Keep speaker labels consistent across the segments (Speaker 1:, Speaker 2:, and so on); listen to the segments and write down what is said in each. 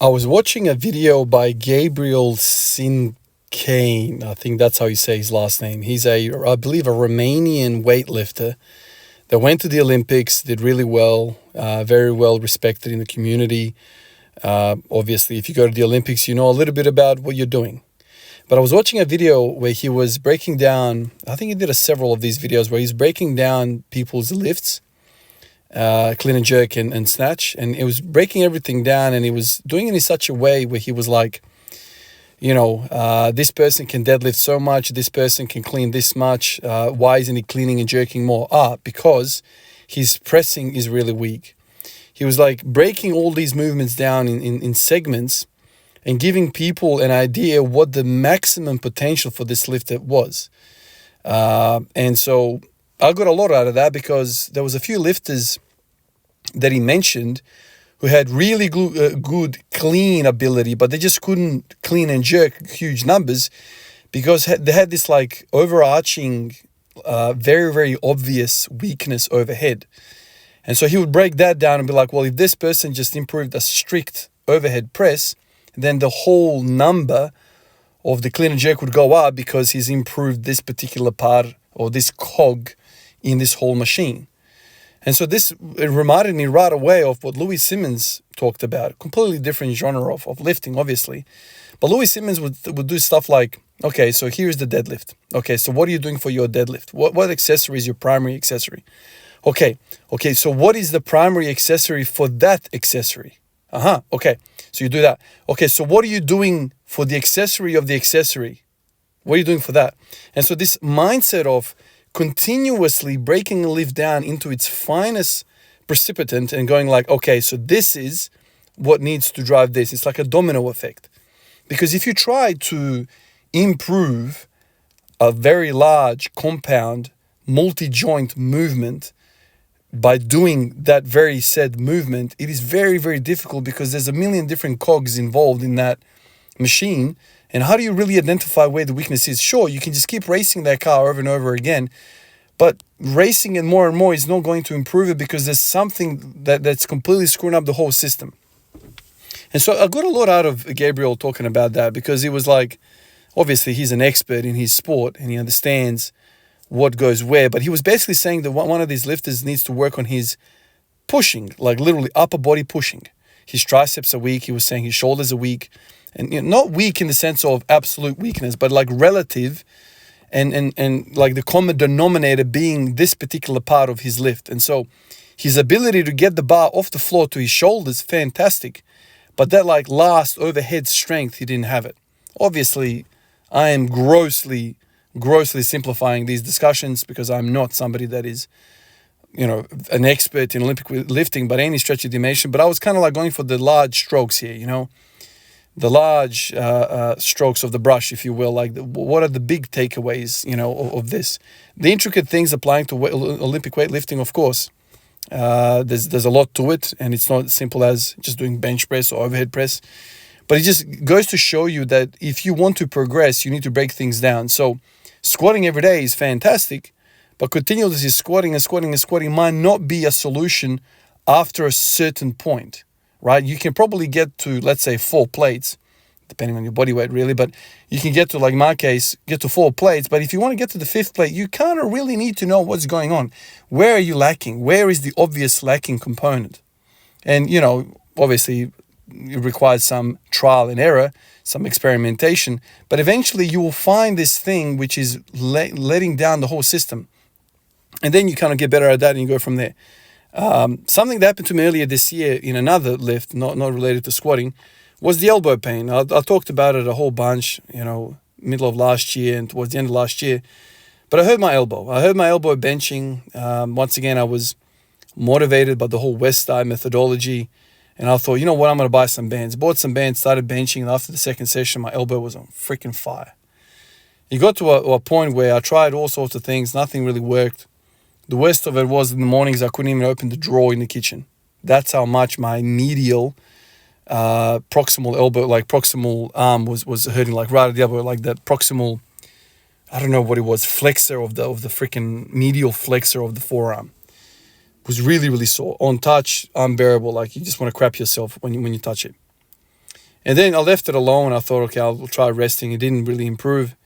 Speaker 1: I was watching a video by Gabriel Sincane. I think that's how you say his last name. He's I believe, a Romanian weightlifter that went to the Olympics, did really well, very well respected in the community. Obviously, if you go to the Olympics, you know a little bit about what you're doing. But I was watching a video where he was breaking down, I think he did several of these videos where he's breaking down people's lifts, clean and jerk and snatch. And it was breaking everything down, and he was doing it in such a way where he was like, this person can deadlift so much, this person can clean this much. Why isn't he cleaning and jerking more? Because his pressing is really weak. He was like breaking all these movements down in segments and giving people an idea what the maximum potential for this lift was. And so I got a lot out of that because there was a few lifters that he mentioned who had really good clean ability, but they just couldn't clean and jerk huge numbers because they had this like overarching, very, very obvious weakness overhead. And so he would break that down and be like, well, if this person just improved a strict overhead press, then the whole number of the clean and jerk would go up because he's improved this particular part or this cog in this whole machine. And so it reminded me right away of what Louis Simmons talked about, completely different genre of lifting, obviously. But Louis Simmons would do stuff like, okay, so here's the deadlift. Okay, so what are you doing for your deadlift? What accessory is your primary accessory? Okay, so what is the primary accessory for that accessory? Okay, so you do that. Okay, so what are you doing for the accessory of the accessory? What are you doing for that? And so this mindset of continuously breaking a lift down into its finest precipitant and going like, okay, so this is what needs to drive this. It's like a domino effect. Because if you try to improve a very large compound multi-joint movement by doing that very said movement, it is very, very difficult because there's a million different cogs involved in that machine. And how do you really identify where the weakness is? Sure, you can just keep racing that car over and over again, but racing it more and more is not going to improve it because there's something that's completely screwing up the whole system. And so I got a lot out of Gabriel talking about that because he was like, obviously he's an expert in his sport and he understands what goes where, but he was basically saying that one of these lifters needs to work on his pushing, like literally upper body pushing. His triceps are weak. He was saying his shoulders are weak, and not weak in the sense of absolute weakness, but like relative, and like the common denominator being this particular part of his lift. And so his ability to get the bar off the floor to his shoulders, fantastic, but that like last overhead strength, he didn't have it. Obviously, I am grossly simplifying these discussions because I'm not somebody that is, an expert in Olympic lifting by any stretch of the imagination. But I was kind of like going for the large strokes here, the large strokes of the brush, if you will. Like, what are the big takeaways, of this? The intricate things applying to Olympic weightlifting, of course. There's a lot to it, and it's not as simple as just doing bench press or overhead press. But it just goes to show you that if you want to progress, you need to break things down. So squatting every day is fantastic, but continuously squatting might not be a solution after a certain point, right? You can probably get to, let's say, 4 plates, depending on your body weight really, but you can get to, like my case, get to 4 plates. But if you want to get to the 5th plate, you kind of really need to know what's going on. Where are you lacking? Where is the obvious lacking component? And, obviously, it requires some trial and error, some experimentation, but eventually you will find this thing which is letting down the whole system. And then you kind of get better at that and you go from there. Something that happened to me earlier this year in another lift, not related to squatting, was the elbow pain. I talked about it a whole bunch, middle of last year and towards the end of last year. But I hurt my elbow. Benching. Once again, I was motivated by the whole West Eye methodology. And I thought, you know what, I'm going to buy some bands. Bought some bands, started benching, and after the second session, my elbow was on freaking fire. It got to a point where I tried all sorts of things, nothing really worked. The worst of it was in the mornings, I couldn't even open the drawer in the kitchen. That's how much my medial proximal elbow, like proximal arm was hurting, like right at the elbow, like that proximal, I don't know what it was, flexor of the freaking medial flexor of the forearm. Was really, really sore. On touch, unbearable. Like you just want to crap yourself when you touch it. And then I left it alone. I thought, okay, I'll try resting. It didn't really improve.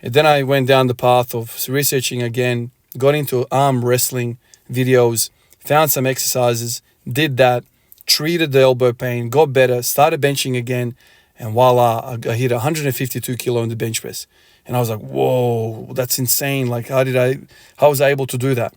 Speaker 1: And then I went down the path of researching again, got into arm wrestling videos, found some exercises, did that, treated the elbow pain, got better, started benching again, and voila, I hit 152 kilo in the bench press. And I was like, whoa, that's insane. Like, how was I able to do that?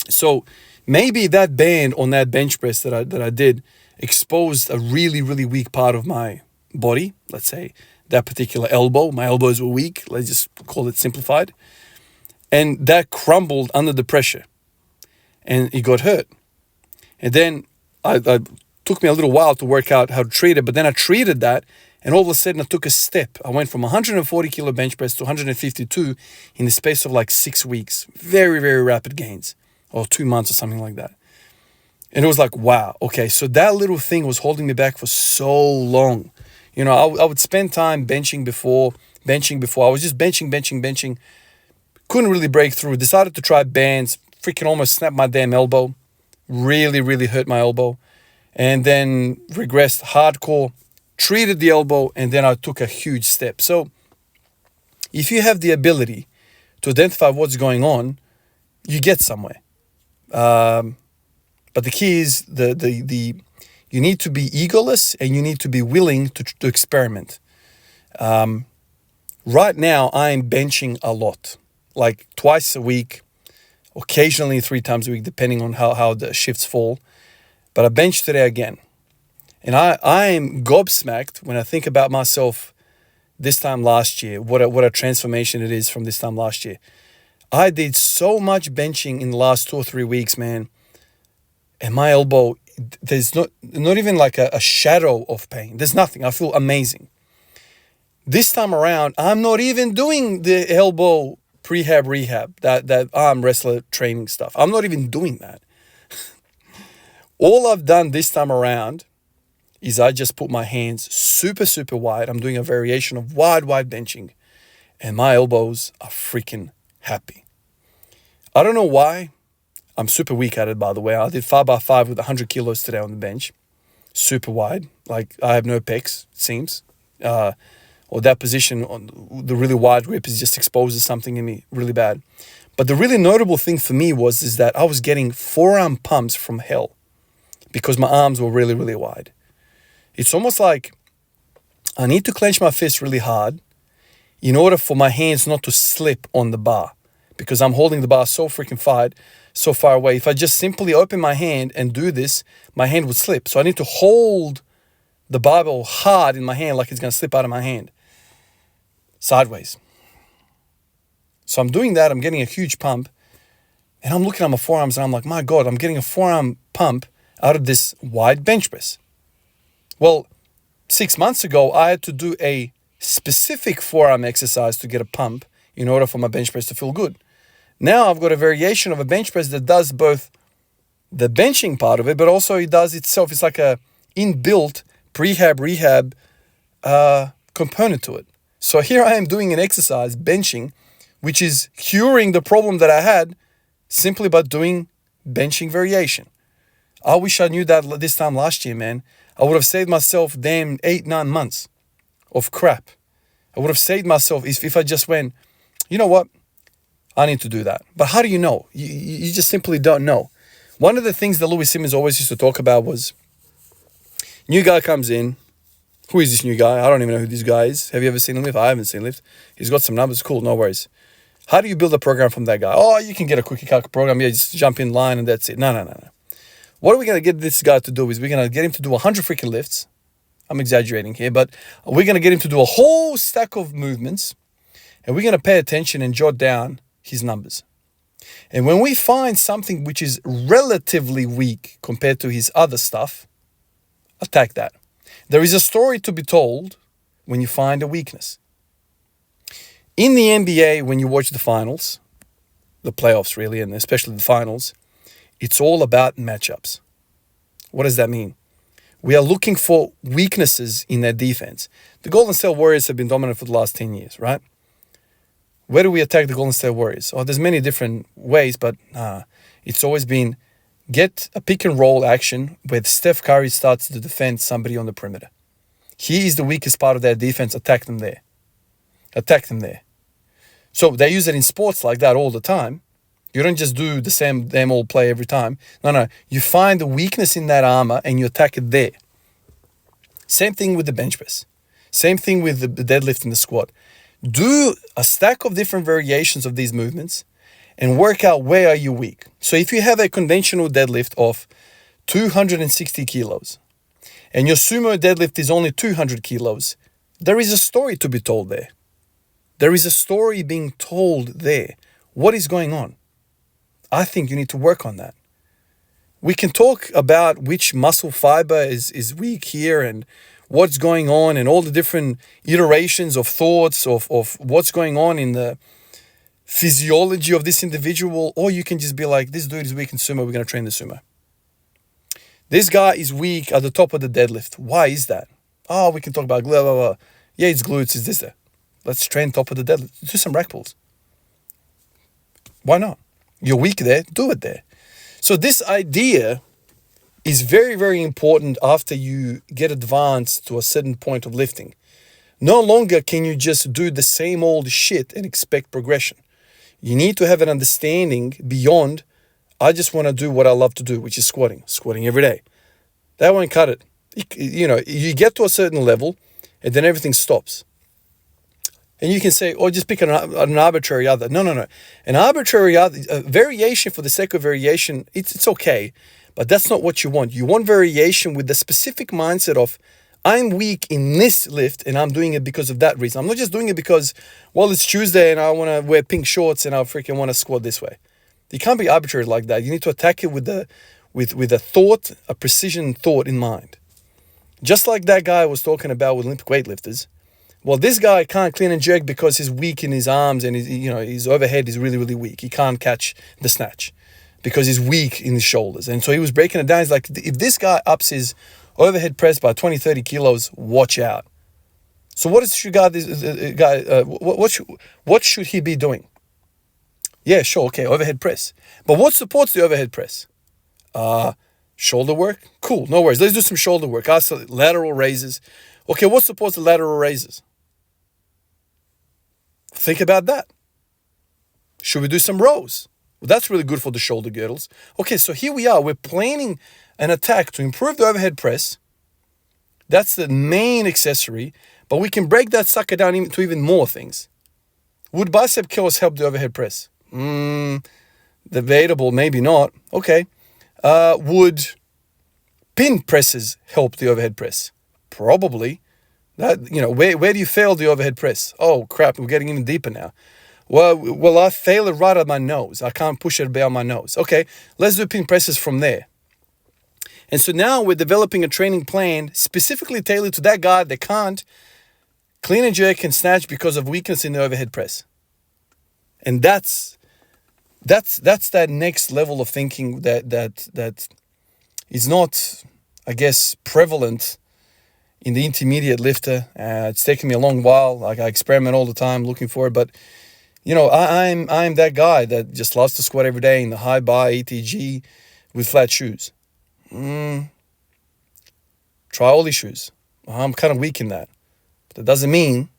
Speaker 1: So maybe that band on that bench press that I did exposed a really, really weak part of my body. Let's say that particular elbow. My elbows were weak. Let's just call it simplified. And that crumbled under the pressure. And it got hurt. And then I took me a little while to work out how to treat it. But then I treated that. And all of a sudden I took a step. I went from 140 kilo bench press to 152 in the space of like 6 weeks. Very, very rapid gains. Or 2 months or something like that. And it was like, wow, okay, so that little thing was holding me back for so long. You know, I would spend time benching before. I was just benching. Couldn't really break through. Decided to try bands. Freaking almost snapped my damn elbow. Really, really hurt my elbow. And then regressed hardcore. Treated the elbow. And then I took a huge step. So if you have the ability to identify what's going on, you get somewhere. But the key is you need to be egoless and you need to be willing to experiment. Right now, I'm benching a lot, like twice a week, occasionally 3 times a week, depending on how the shifts fall. But I benched today again. And I am gobsmacked when I think about myself this time last year, what a transformation it is from this time last year. I did so much benching in the last 2 or 3 weeks, man. And my elbow, there's not even like a shadow of pain. There's nothing. I feel amazing. This time around, I'm not even doing the elbow rehab, that arm wrestler training stuff. I'm not even doing that. All I've done this time around is I just put my hands super, super wide. I'm doing a variation of wide benching. And my elbows are freaking happy. I don't know why. I'm super weak at it, by the way. I did 5x5 with 100 kilos today on the bench. Super wide. Like, I have no pecs, it seems. Or that position on the really wide grip just exposes something in me really bad. But the really notable thing for me is that I was getting forearm pumps from hell because my arms were really, really wide. It's almost like I need to clench my fist really hard in order for my hands not to slip on the bar, because I'm holding the bar so freaking so far away. If I just simply open my hand and do this, my hand would slip. So I need to hold the barbell hard in my hand like it's going to slip out of my hand. Sideways. So I'm doing that. I'm getting a huge pump. And I'm looking at my forearms and I'm like, my God, I'm getting a forearm pump out of this wide bench press. Well, 6 months ago, I had to do a specific forearm exercise to get a pump in order for my bench press to feel good. Now I've got a variation of a bench press that does both the benching part of it, but also it does itself. It's like a inbuilt rehab component to it. So here I am doing an exercise, benching, which is curing the problem that I had simply by doing benching variation. I wish I knew that this time last year, man. I would have saved myself 8-9 months of crap. I would have saved myself if I just went, you know what? I need to do that. But how do you know? You just simply don't know. One of the things that Louis Simmons always used to talk about was, new guy comes in. Who is this new guy? I don't even know who this guy is. Have you ever seen him lift? I haven't seen him lift. He's got some numbers. Cool, no worries. How do you build a program from that guy? Oh, you can get a cookie cutter program. Yeah, just jump in line and that's it. No. What are we going to get this guy to do is we're going to get him to do 100 freaking lifts. I'm exaggerating here, but we're going to get him to do a whole stack of movements, and we're going to pay attention and jot down his numbers. And when we find something which is relatively weak compared to his other stuff, attack that. There is a story to be told when you find a weakness. In the NBA, when you watch the finals, the playoffs really, and especially the finals, it's all about matchups. What does that mean? We are looking for weaknesses in their defense. The Golden State Warriors have been dominant for the last 10 years, right? Where do we attack the Golden State Warriors? Oh, there's many different ways, but it's always been get a pick and roll action where Steph Curry starts to defend somebody on the perimeter. He is the weakest part of their defense. Attack them there. Attack them there. So they use it in sports like that all the time. You don't just do the same damn old play every time. No. You find the weakness in that armor and you attack it there. Same thing with the bench press. Same thing with the deadlift and the squat. Do a stack of different variations of these movements and work out where are you weak. So if you have a conventional deadlift of 260 kilos and your sumo deadlift is only 200 kilos, there is a story to be told there. There is a story being told there. What is going on? I think you need to work on that. We can talk about which muscle fiber is weak here and what's going on and all the different iterations of thoughts of what's going on in the physiology of this individual, or you can just be like, this dude is weak in sumo, we're going to train the sumo. This guy is weak at the top of the deadlift. Why is that? Oh, we can talk about blah, blah, blah. Yeah, it's glutes, it's this, there. Let's train top of the deadlift. Do some rack pulls. Why not? You're weak there, do it there. So this idea is very, very important after you get advanced to a certain point of lifting. No longer can you just do the same old shit and expect progression. You need to have an understanding beyond, I just want to do what I love to do, which is squatting every day. That won't cut it. You get to a certain level and then everything stops. And you can say, or just pick an arbitrary other. No. An arbitrary other, variation for the sake of variation, it's okay. But that's not what you want. You want variation with the specific mindset of, I'm weak in this lift and I'm doing it because of that reason. I'm not just doing it because, well, it's Tuesday and I want to wear pink shorts and I freaking want to squat this way. You can't be arbitrary like that. You need to attack it with a thought, a precision thought in mind. Just like that guy I was talking about with Olympic weightlifters. Well, this guy can't clean and jerk because he's weak in his arms and his overhead is really, really weak. He can't catch the snatch because he's weak in his shoulders. And so he was breaking it down. He's like, if this guy ups his overhead press by 20, 30 kilos, watch out. So what should this guy, what should he be doing? Yeah, sure, okay, overhead press. But what supports the overhead press? Shoulder work? Cool, no worries. Let's do some shoulder work. Lateral raises. Okay, what supports the lateral raises? Think about that. Should we do some rows? Well, that's really good for the shoulder girdles. Okay, so here we are. We're planning an attack to improve the overhead press. That's the main accessory, but we can break that sucker down into even more things. Would bicep curls help the overhead press? Debatable, maybe not. Okay. Would pin presses help the overhead press? Probably. Where do you fail the overhead press? Oh crap, we're getting even deeper now. Well, I fail it right at my nose. I can't push it about my nose. Okay, let's do pin presses from there. And so now we're developing a training plan specifically tailored to that guy that can't clean and jerk and snatch because of weakness in the overhead press. And that's that next level of thinking that is not, I guess, prevalent in the intermediate lifter. It's taken me a long while. Like I experiment all the time looking for it, but I'm that guy that just loves to squat every day in the high bar ETG with flat shoes. Try all these shoes. I'm kind of weak in that. But that doesn't mean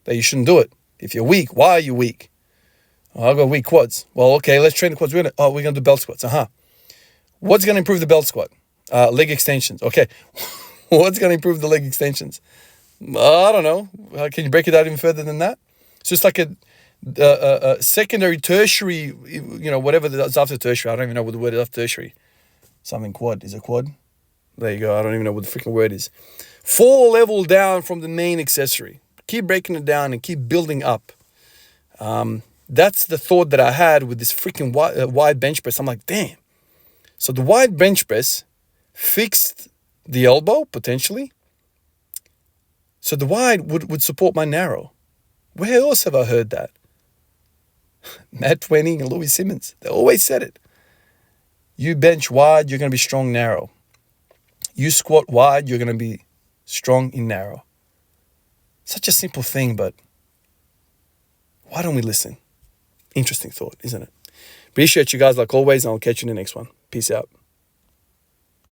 Speaker 1: that you shouldn't do it. If you're weak, why are you weak? Oh, I've got weak quads. Well, okay, let's train the quads. We're going to do belt squats. What's going to improve the belt squat? Leg extensions. Okay. What's going to improve the leg extensions? I don't know. Can you break it out even further than that? So it's like a secondary, tertiary, whatever that's after tertiary. I don't even know what the word is after tertiary. Something quad. Is it quad? There you go. I don't even know what the freaking word is. 4 level down from the main accessory. Keep breaking it down and keep building up. That's the thought that I had with this freaking wide bench press. I'm like, damn. So the wide bench press fixed the elbow, potentially. So the wide would support my narrow. Where else have I heard that? Matt Twenning and Louis Simmons. They always said it. You bench wide, you're going to be strong narrow. You squat wide, you're going to be strong in narrow. Such a simple thing, but why don't we listen? Interesting thought, isn't it? Appreciate you guys like always, and I'll catch you in the next one. Peace out.